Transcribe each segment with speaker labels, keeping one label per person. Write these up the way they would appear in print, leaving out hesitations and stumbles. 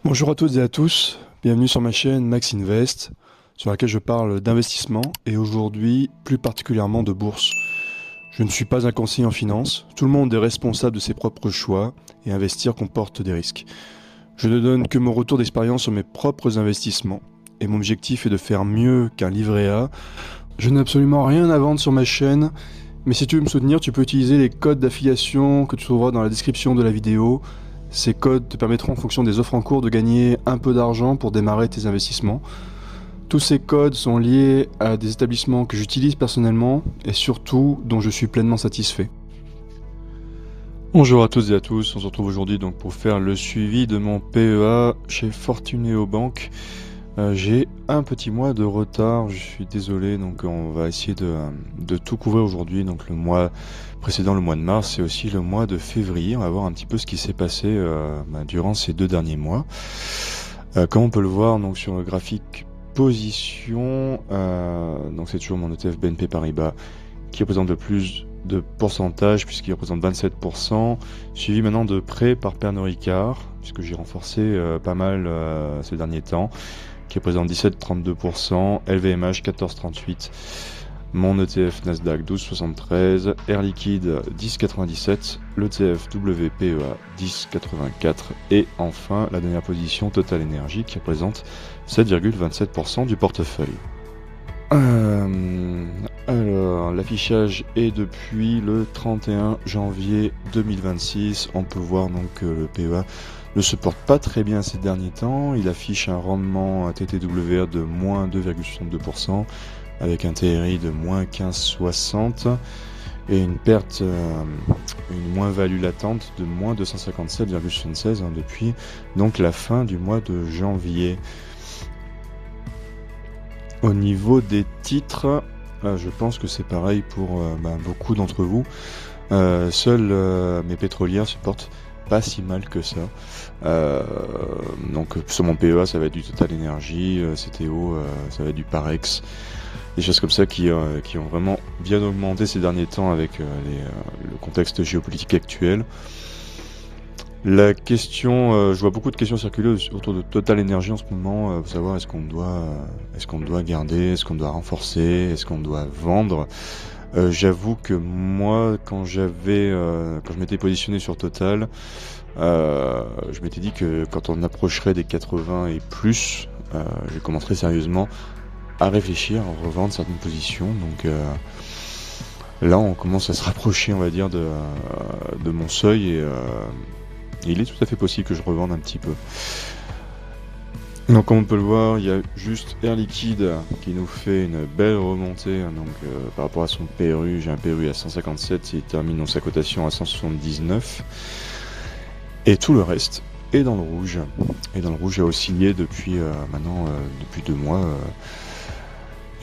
Speaker 1: Bonjour à toutes et à tous, bienvenue sur ma chaîne Max Invest, sur laquelle je parle d'investissement et aujourd'hui plus particulièrement de bourse. Je ne suis pas un conseiller en finance, tout le monde est responsable de ses propres choix et investir comporte des risques. Je ne donne que mon retour d'expérience sur mes propres investissements et mon objectif est de faire mieux qu'un livret A. Je n'ai absolument rien à vendre sur ma chaîne, mais si tu veux me soutenir, tu peux utiliser les codes d'affiliation que tu trouveras dans la description de la vidéo. Ces codes te permettront en fonction des offres en cours de gagner un peu d'argent pour démarrer tes investissements. Tous ces codes sont liés à des établissements que j'utilise personnellement et surtout dont je suis pleinement satisfait. Bonjour à toutes et à tous, on se retrouve aujourd'hui donc pour faire le suivi de mon PEA chez Fortuneo Bank. J'ai un petit mois de retard, je suis désolé, donc on va essayer de tout couvrir aujourd'hui, donc le mois précédent, le mois de mars, et aussi le mois de février. On va voir un petit peu ce qui s'est passé durant ces 2 derniers mois. Comme on peut le voir donc sur le graphique position, donc c'est toujours mon ETF BNP Paribas qui représente le plus de pourcentage puisqu'il représente 27%, suivi maintenant de près par Pernod Ricard, puisque j'ai renforcé pas mal ces derniers temps, qui représente 17,32%, LVMH 14,38%, mon ETF Nasdaq 12,73%, Air Liquide 10,97%, l'ETF WPEA 10,84% et enfin la dernière position Total Energy qui représente 7,27% du portefeuille. Alors, l'affichage est depuis le 31 janvier 2026. On peut voir donc que le PEA ne se porte pas très bien ces derniers temps. Il affiche un rendement TTWR de moins 2,62% avec un TRI de moins 15,60 et une perte, une moins-value latente de moins 257,76 depuis donc la fin du mois de janvier. Au niveau des titres, je pense que c'est pareil pour beaucoup d'entre vous. Seules mes pétrolières se portent pas si mal que ça. Donc sur mon PEA, ça va être du Total Energy, CTO, ça va être du Parex, des choses comme ça qui ont vraiment bien augmenté ces derniers temps avec le contexte géopolitique actuel. La question, je vois beaucoup de questions circuler autour de Total Energy en ce moment, pour savoir est-ce qu'on doit garder, est-ce qu'on doit renforcer, est-ce qu'on doit vendre. J'avoue que moi, quand je m'étais positionné sur Total, je m'étais dit que quand on approcherait des 80 et plus, je commencerais sérieusement à réfléchir, à revendre certaines positions. Donc là, on commence à se rapprocher, on va dire, de mon seuil et il est tout à fait possible que je revende un petit peu. Donc comme on peut le voir, il y a juste Air Liquide qui nous fait une belle remontée. Donc par rapport à son PRU, j'ai un PRU à 157, il termine donc sa cotation à 179. Et tout le reste est dans le rouge. Et dans le rouge a oscillé depuis maintenant depuis 2 mois.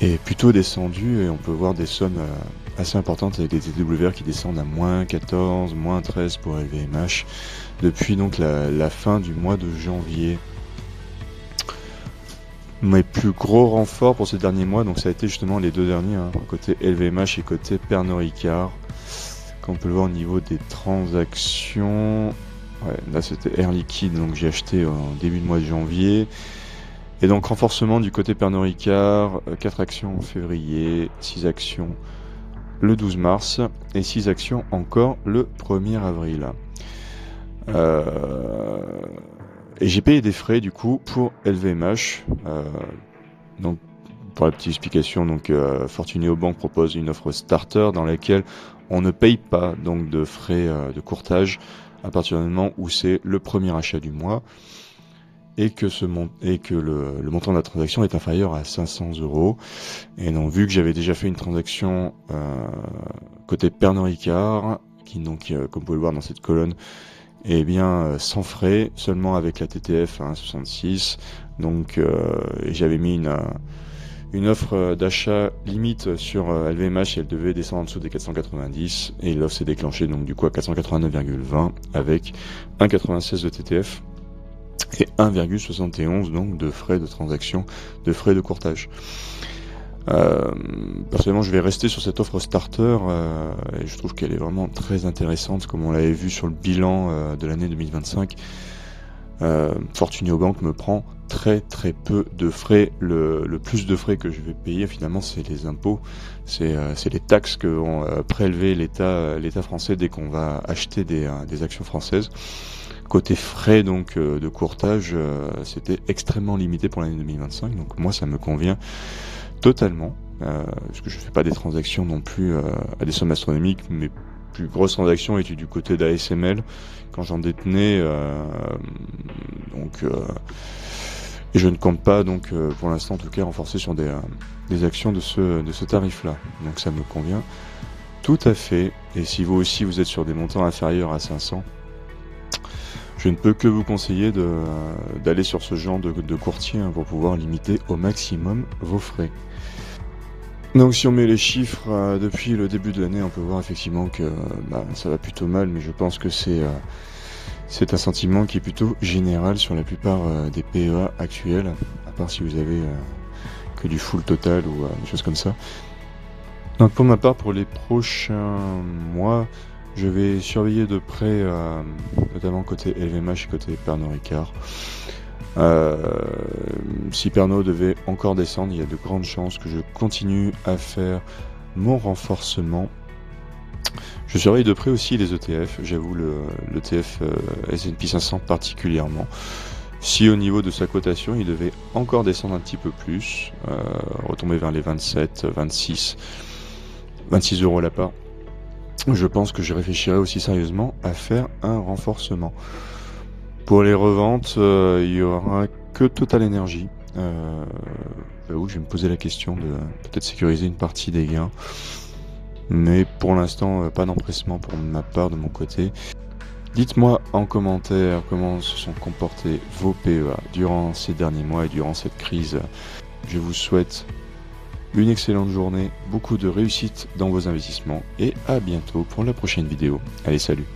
Speaker 1: Et plutôt descendu et on peut voir des sommes assez importantes avec des TWR qui descendent à moins 14, moins 13 pour LVMH depuis donc la fin du mois de janvier. Mes plus gros renforts pour ces derniers mois, donc ça a été justement les 2 derniers, côté LVMH et côté Pernod Ricard. Comme on peut le voir au niveau des transactions, là c'était Air Liquide, donc j'ai acheté en début de mois de janvier. Et donc renforcement du côté Pernod Ricard, 4 actions en février, 6 actions le 12 mars et 6 actions encore le 1er avril. Et j'ai payé des frais du coup pour LVMH. Donc pour la petite explication, donc Fortuneo Bank propose une offre starter dans laquelle on ne paye pas donc de frais de courtage à partir du moment où c'est le premier achat du mois. Et que le montant de la transaction est inférieur à 500 €. Et donc vu que j'avais déjà fait une transaction côté Pernod Ricard, qui donc comme vous pouvez le voir dans cette colonne, eh bien sans frais, seulement avec la TTF à 1,66. Donc j'avais mis une offre d'achat limite sur LVMH et elle devait descendre en dessous des 490 et l'offre s'est déclenchée donc du coup à 489,20 avec 1,96 de TTF. Et 1,71 donc de frais de transaction, de frais de courtage. Personnellement, je vais rester sur cette offre starter et je trouve qu'elle est vraiment très intéressante, comme on l'avait vu sur le bilan de l'année 2025. Fortuneo Bank me prend très peu de frais. Le plus de frais que je vais payer finalement, c'est les impôts, c'est les taxes que vont prélever l'État français dès qu'on va acheter des actions françaises. Côté frais donc de courtage, c'était extrêmement limité pour l'année 2025, donc moi ça me convient totalement, parce que je fais pas des transactions non plus à des sommes astronomiques. Mes plus grosses transactions étaient du côté d'ASML quand j'en détenais, et je ne compte pas donc pour l'instant en tout cas renforcer sur des actions de ce tarif-là. Donc ça me convient tout à fait. Et si vous aussi vous êtes sur des montants inférieurs à 500, je ne peux que vous conseiller d'aller sur ce genre de courtier pour pouvoir limiter au maximum vos frais. Donc si on met les chiffres depuis le début de l'année, on peut voir effectivement que ça va plutôt mal, mais je pense que c'est un sentiment qui est plutôt général sur la plupart des PEA actuels, à part si vous avez que du full total ou des choses comme ça. Donc pour ma part, pour les prochains mois, je vais surveiller de près, notamment côté LVMH et côté Pernod Ricard. Si Pernod devait encore descendre, il y a de grandes chances que je continue à faire mon renforcement. Je surveille de près aussi les ETF, j'avoue l'ETF S&P 500 particulièrement. Si au niveau de sa cotation, il devait encore descendre un petit peu plus, retomber vers les 27, 26 euros la part, je pense que je réfléchirai aussi sérieusement à faire un renforcement. Pour les reventes, il y aura que Total Energy. J'avoue que je vais me poser la question de peut-être sécuriser une partie des gains. Mais pour l'instant, pas d'empressement pour ma part de mon côté. Dites-moi en commentaire comment se sont comportés vos PEA durant ces derniers mois et durant cette crise. Je vous souhaite une excellente journée, beaucoup de réussite dans vos investissements et à bientôt pour la prochaine vidéo. Allez, salut!